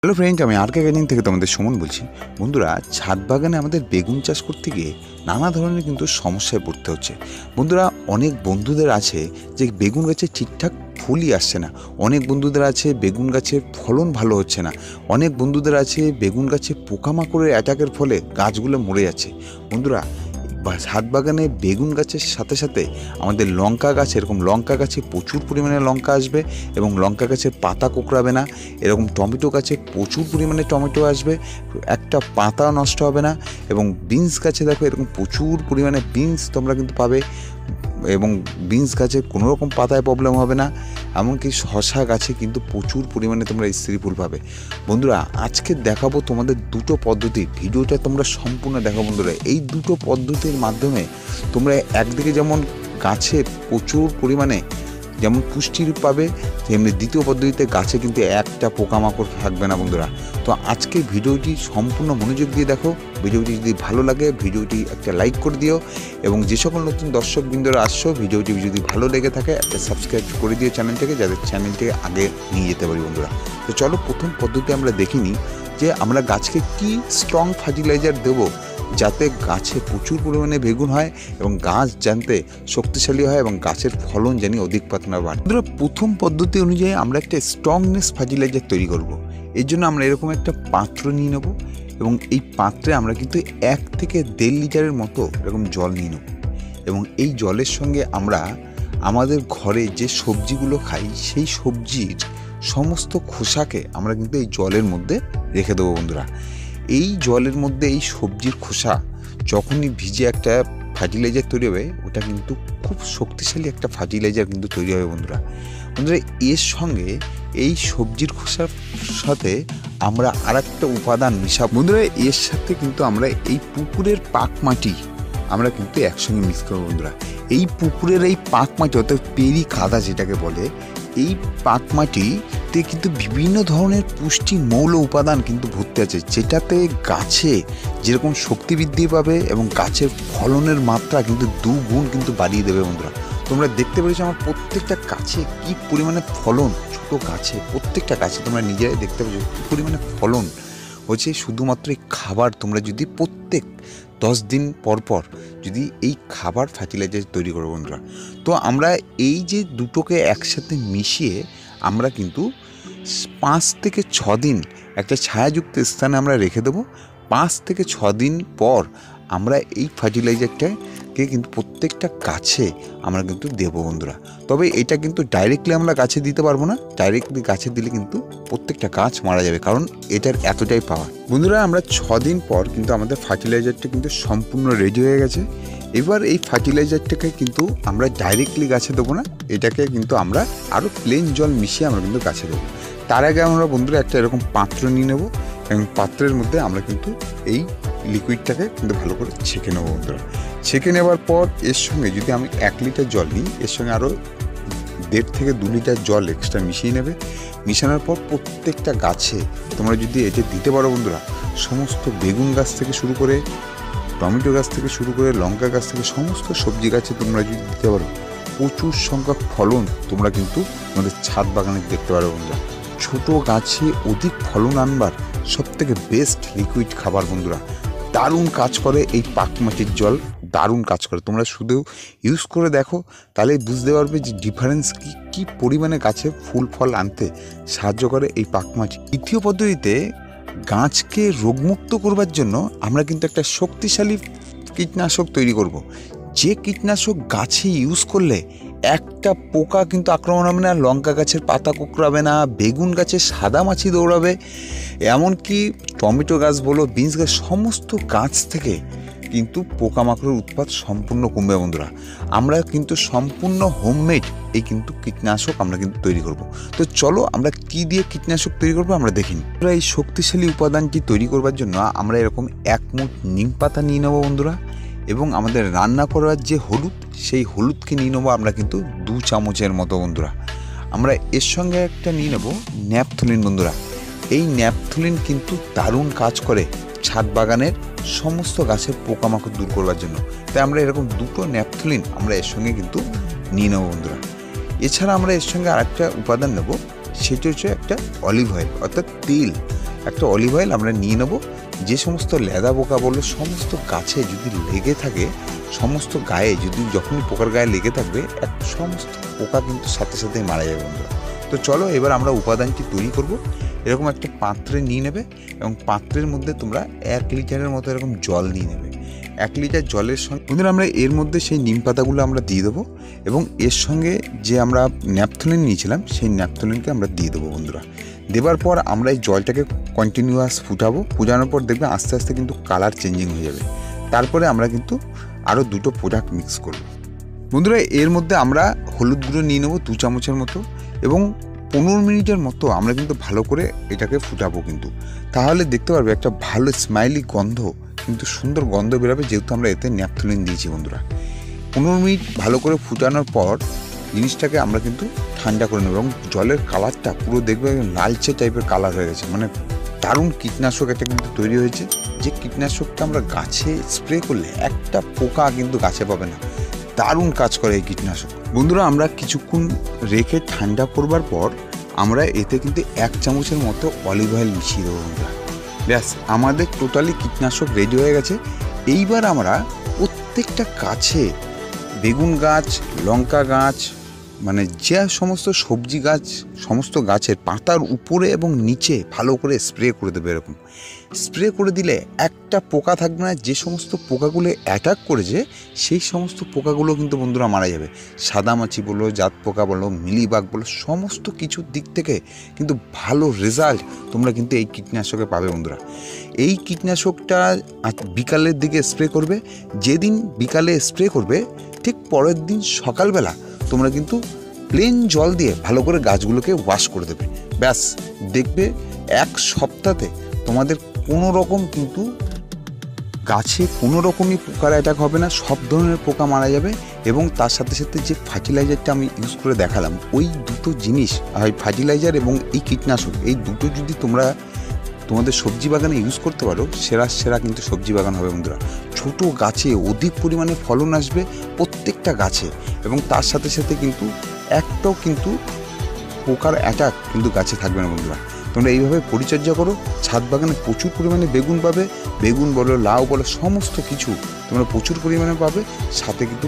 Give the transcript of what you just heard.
Hello friend, আমি আর কে gardening থেকে তোমাদের সুমন বলছি। বন্ধুরা, ছাদ বাগানে আমাদের বেগুন চাষ করতে গিয়ে নানা ধরনের কিন্তু সমস্যায় পড়তে হচ্ছে। বন্ধুরা, অনেক বন্ধুদের আছে যে বেগুন গাছে ঠিকঠাক ফুলই আসছে না, অনেক বন্ধুদের আছে বেগুন গাছের ফলন ভালো হচ্ছে না, অনেক বন্ধুদের আছে বেগুন গাছে পোকামাকড়ের অ্যাটাকের ফলে গাছগুলো মরে যাচ্ছে। বন্ধুরা, ছাদ বাগানে বেগুন গাছের সাথে সাথে আমাদের লঙ্কা গাছ, এরকম লঙ্কা গাছে প্রচুর পরিমাণে লঙ্কা আসবে এবং লঙ্কা গাছের পাতা কোঁকড়াবে না। এরকম টমেটো গাছে প্রচুর পরিমাণে টমেটো আসবে, একটা পাতা নষ্ট হবে না। এবং বিনস গাছে দেখো এরকম প্রচুর পরিমাণে বিনস তোমরা কিন্তু পাবে এবং বিনস গাছে কোনো রকম পাতায় প্রবলেম হবে না। এমনকি শশা গাছে কিন্তু প্রচুর পরিমাণে তোমরা স্ত্রী ফুল পাবে। বন্ধুরা, আজকে দেখাবো তোমাদের দুটো পদ্ধতি, ভিডিওটা তোমরা সম্পূর্ণ দেখো। বন্ধুরা, এই দুটো পদ্ধতির মাধ্যমে তোমরা একদিকে যেমন গাছে প্রচুর পরিমাণে যেমন পুষ্টি পাবে, তেমনি দ্বিতীয় পদ্ধতিতে গাছে কিন্তু একটা পোকামাকড় থাকবে না। বন্ধুরা, তো আজকে ভিডিওটি সম্পূর্ণ মনোযোগ দিয়ে দেখো। ভিডিওটি যদি ভালো লাগে ভিডিওটি একটা লাইক করে দিও এবং যে সকল নতুন দর্শকবৃন্দরা আসছো, ভিডিওটি যদি ভালো লেগে থাকে একটা সাবস্ক্রাইব করে দিও চ্যানেলটাকে, যাদের চ্যানেলটিকে আগে নিয়ে যেতে পারি। বন্ধুরা, তো চলো প্রথম পদ্ধতি আমরা দেখে নিই যে আমরা গাছকে কি স্ট্রং ফার্টিলাইজার দেবো যাতে গাছে প্রচুর পরিমাণে বেগুন হয় এবং গাছ জানতে শক্তিশালী হয় এবং গাছের ফলন জানি অধিক পাতনা বাড়ে। বন্ধুরা, প্রথম পদ্ধতি অনুযায়ী আমরা একটা স্ট্রংনেস ফার্টিলাইজার তৈরি করব। এর জন্য আমরা এরকম একটা পাত্র নিয়ে নেব এবং এই পাত্রে আমরা কিন্তু 1 থেকে 1.5 লিটারের মতো এরকম জল নিয়ে নেব এবং এই জলের সঙ্গে আমরা আমাদের ঘরে যে সবজিগুলো খাই সেই সবজির সমস্ত খোসাকে আমরা কিন্তু এই জলের মধ্যে রেখে দেবো। বন্ধুরা, এই জলের মধ্যে এই সবজির খোসা যখনই ভিজে একটা ফার্টিলাইজার তৈরি হবে, ওটা কিন্তু খুব শক্তিশালী একটা ফার্টিলাইজার কিন্তু তৈরি হবে। বন্ধুরা, এর সঙ্গে এই সবজির খোসার সাথে আমরা আরেকটা উপাদান মিশাবো। বন্ধুরা, এর সাথে কিন্তু আমরা এই পুকুরের পাক মাটি আমরা কিন্তু একসঙ্গে মিক্স করবো। বন্ধুরা, এই পুকুরের এই পাক মাটি অর্থাৎ পেরি কাদা যেটাকে বলে, এই পাক মাটিতে কিন্তু বিভিন্ন ধরনের পুষ্টি মৌল উপাদান কিন্তু ভর্তি আছে, যেটাতে গাছে যেরকম শক্তি বৃদ্ধি পাবে এবং গাছের ফলনের মাত্রা কিন্তু 2 গুণ কিন্তু বাড়িয়ে দেবে। বন্ধুরা, তোমরা দেখতে পেরেছো আমার প্রত্যেকটা গাছে কি পরিমাণে ফলন, ছোট গাছে প্রত্যেকটা গাছে তোমরা নিজেরাই দেখতে পেরেছো কি পরিমাণে ফলন হচ্ছে। শুধুমাত্র এই খাবার তোমরা যদি প্রত্যেক 10 দিন পর পর যদি এই খাবার ফার্টিলাইজার তৈরি করো। বন্ধুরা, তো আমরা এই যে দুটোকে একসাথে মিশিয়ে আমরা কিন্তু 5 থেকে 6 দিন একটা ছায়াযুক্ত স্থানে আমরা রেখে দেবো। 5 থেকে 6 দিন পর আমরা এই ফার্টিলাইজারটাকে কিন্তু প্রত্যেকটা গাছে আমরা কিন্তু দেবো। বন্ধুরা, তবে এটা কিন্তু ডাইরেক্টলি আমরা গাছে দিতে পারবো না, ডাইরেক্টলি গাছে দিলে কিন্তু প্রত্যেকটা গাছ মারা যাবে, কারণ এটার এতটাই পাওয়ার। বন্ধুরা, আমরা 6 দিন পর কিন্তু আমাদের ফার্টিলাইজারটা কিন্তু সম্পূর্ণ রেডি হয়ে গেছে। এবার এই ফার্টিলাইজারটাকে কিন্তু আমরা ডাইরেক্টলি গাছে দেবো না, এটাকে কিন্তু আমরা আরও প্লেন জল মিশিয়ে আমরা কিন্তু গাছে দেবো। তার আগে আমরা বন্ধুরা একটা এরকম পাত্র নিয়ে নেবো এবং পাত্রের মধ্যে আমরা কিন্তু এই লিকুইডটাকে কিন্তু ভালো করে ছেঁকে নেবো। বন্ধুরা, ছেঁকে নেওয়ার পর এর সঙ্গে যদি আমি 1 লিটার জল নিই, এর সঙ্গে আরও 1.5 থেকে 2 লিটার জল এক্সট্রা মিশিয়ে নেবে। মিশানোর পর প্রত্যেকটা গাছে তোমরা যদি এটা দিতে পারো, বন্ধুরা, সমস্ত বেগুন গাছ থেকে শুরু করে টমেটো গাছ থেকে শুরু করে লঙ্কা গাছ থেকে সমস্ত সবজি গাছে তোমরা যদি দিতে পারো, প্রচুর সংখ্যক ফলন তোমরা কিন্তু আমাদের ছাদ বাগানে দেখতে পারো। বন্ধুরা, ছোট গাছে অধিক ফলন আনবার সবথেকে বেস্ট লিকুইড খাবার। বন্ধুরা, দারুণ কাজ করে এই পাক মাটির জল, দারুণ কাজ করে। তোমরা শুধু ইউজ করে দেখো, তাহলে বুঝতে পারবে যে ডিফারেন্স কি পরিমাণে গাছে ফুল ফল আনতে সাহায্য করে এই পাক মাটি। দ্বিতীয় পদ্ধতিতে গাছকে রোগমুক্ত করবার জন্য আমরা কিন্তু একটা শক্তিশালী কীটনাশক তৈরি করব, যে কীটনাশক গাছে ইউজ করলে একটা পোকা কিন্তু আক্রমণ হবে না, লঙ্কা গাছের পাতা কোঁকড়াবে না, বেগুন গাছে সাদা মাছি দৌড়াবে, এমনকি টমেটো গাছ বলো, বিনস গাছ, সমস্ত গাছ থেকে কিন্তু পোকামাকড়ের উৎপাত সম্পূর্ণ কমবে। বন্ধুরা, আমরা কিন্তু সম্পূর্ণ হোমমেড এই কিন্তু কীটনাশক আমরা কিন্তু তৈরি করব। তো চলো আমরা কি দিয়ে কীটনাশক তৈরি করবো আমরা দেখিনি। আমরা এই শক্তিশালী উপাদানটি তৈরি করবার জন্য আমরা এরকম 1 মুঠ নিম পাতা নিয়ে নেবো। বন্ধুরা, এবং আমাদের রান্না করার যে হলুদ, সেই হলুদকে নিয়ে নেবো আমরা কিন্তু 2 চামচের মতো। বন্ধুরা, আমরা এর সঙ্গে একটা নিয়ে নেবো ন্যাপথলিন। বন্ধুরা, এই ন্যাপথলিন কিন্তু দারুণ কাজ করে ছাদ বাগানের সমস্ত গাছের পোকামাকড় দূর করবার জন্য, তাই আমরা এরকম 2টো ন্যাপথলিন আমরা এর সঙ্গে কিন্তু নিয়ে নেবো। বন্ধুরা, এছাড়া আমরা এর সঙ্গে আরেকটা উপাদান নেব, সেটি হচ্ছে একটা অলিভ অয়েল অর্থাৎ তেল। একটা অলিভ অয়েল আমরা নিয়ে নেব। যে সমস্ত লেদা পোকা বললো সমস্ত গাছে যদি লেগে থাকে, সমস্ত গায়ে যদি যখনই পোকার গায়ে লেগে থাকবে সমস্ত পোকা কিন্তু সাথে সাথেই মারা যাবে বন্ধুরা। তো চলো এবার আমরা উপাদানটি তৈরি করব। এরকম একটা পাত্রে নিয়ে নেবে এবং পাত্রের মধ্যে তোমরা 1 লিটারের মতো এরকম জল নিয়ে নেবে। 1 লিটার জলের সঙ্গে বন্ধুরা আমরা এর মধ্যে সেই নিম পাতাগুলো আমরা দিয়ে দেবো এবং এর সঙ্গে যে আমরা ন্যাপথলিন নিয়েছিলাম সেই ন্যাপথলিনকে আমরা দিয়ে দেবো বন্ধুরা। দেওয়ার পর আমরা এই জলটাকে কন্টিনিউয়াস ফুটাবো। ফুটানোর পর দেখবে আস্তে আস্তে কিন্তু কালার চেঞ্জিং হয়ে যাবে। তারপরে আমরা কিন্তু আরও 2টো প্রোডাক্ট মিক্স করব বন্ধুরা। এর মধ্যে আমরা হলুদ গুঁড়ো নিয়ে নেবো 2 চামচের মতো এবং 15 মিনিটের মতো আমরা কিন্তু ভালো করে এটাকে ফুটাবো কিন্তু। তাহলে দেখতে পারবে একটা ভালো স্মাইলি গন্ধ, কিন্তু সুন্দর গন্ধ বেরোবে, যেহেতু আমরা এতে ন্যাপথলিন দিয়েছি বন্ধুরা। 15 মিনিট ভালো করে ফুটানোর পর জিনিসটাকে আমরা কিন্তু ঠান্ডা করে নেব এবং জলের কালারটা পুরো দেখবে লালচে টাইপের কালার হয়ে গেছে। মানে দারুণ কীটনাশক একটা কিন্তু তৈরি হয়েছে, যে কীটনাশকটা আমরা গাছে স্প্রে করলে একটা পোকা কিন্তু গাছে পাবে না। দারুণ কাজ করে এই কীটনাশক বন্ধুরা। আমরা কিছুক্ষণ রেখে ঠান্ডা করবার পর আমরা এতে কিন্তু 1 চামচের মতো অলিভ অয়েল মিশিয়ে দেবো বন্ধুরা। ব্যাস আমাদের টোটালি কীটনাশক রেডি হয়ে গেছে। এইবার আমরা প্রত্যেকটা গাছে, বেগুন গাছ, লঙ্কা গাছ, মানে যে সমস্ত সবজি গাছ, সমস্ত গাছের পাতার উপরে এবং নিচে ভালো করে স্প্রে করে দেবে। এরকম স্প্রে করে দিলে একটা পোকা থাকবে না। যে সমস্ত পোকাগুলো অ্যাটাক করেছে সেই সমস্ত পোকাগুলো কিন্তু বন্ধুরা মারা যাবে। সাদামাছি বলো, জাত পোকা বলো, মিলিবাগ বলো, সমস্ত কিছুর দিক থেকে কিন্তু ভালো রেজাল্ট তোমরা কিন্তু এই কীটনাশকে পাবে বন্ধুরা। এই কীটনাশকটা বিকালের দিকে স্প্রে করবে। যেদিন বিকালে স্প্রে করবে ঠিক পরের দিন সকালবেলা তোমরা কিন্তু প্লেন জল দিয়ে ভালো করে গাছগুলোকে ওয়াশ করে দেবে। ব্যাস দেখবে 1 সপ্তাহে তোমাদের কোনো রকম কিন্তু গাছে কোনো রকমই পোকার অ্যাটাক হবে না। সব ধরনের পোকা মারা যাবে। এবং তার সাথে সাথে যে ফার্টিলাইজারটা আমি ইউজ করে দেখালাম, ওই দুটো জিনিস, ফার্টিলাইজার এবং এই কীটনাশক, এই দুটো যদি তোমরা তোমাদের সবজি বাগানে ইউজ করতে পারো, সেরা কিন্তু সবজি বাগান হবে বন্ধুরা। ছোট গাছে অধিক পরিমাণে ফলন আসবে প্রত্যেকটা গাছে, এবং তার সাথে সাথে কিন্তু একটাও কিন্তু পোকার অ্যাটাক কিন্তু গাছে থাকবে না বন্ধুরা। তোমরা এইভাবে পরিচর্যা করো, ছাদ বাগানে প্রচুর পরিমাণে বেগুন পাবে। বেগুন বলো, লাউ বলো, সমস্ত কিছু তোমরা প্রচুর পরিমাণে পাবে। সাথে কিন্তু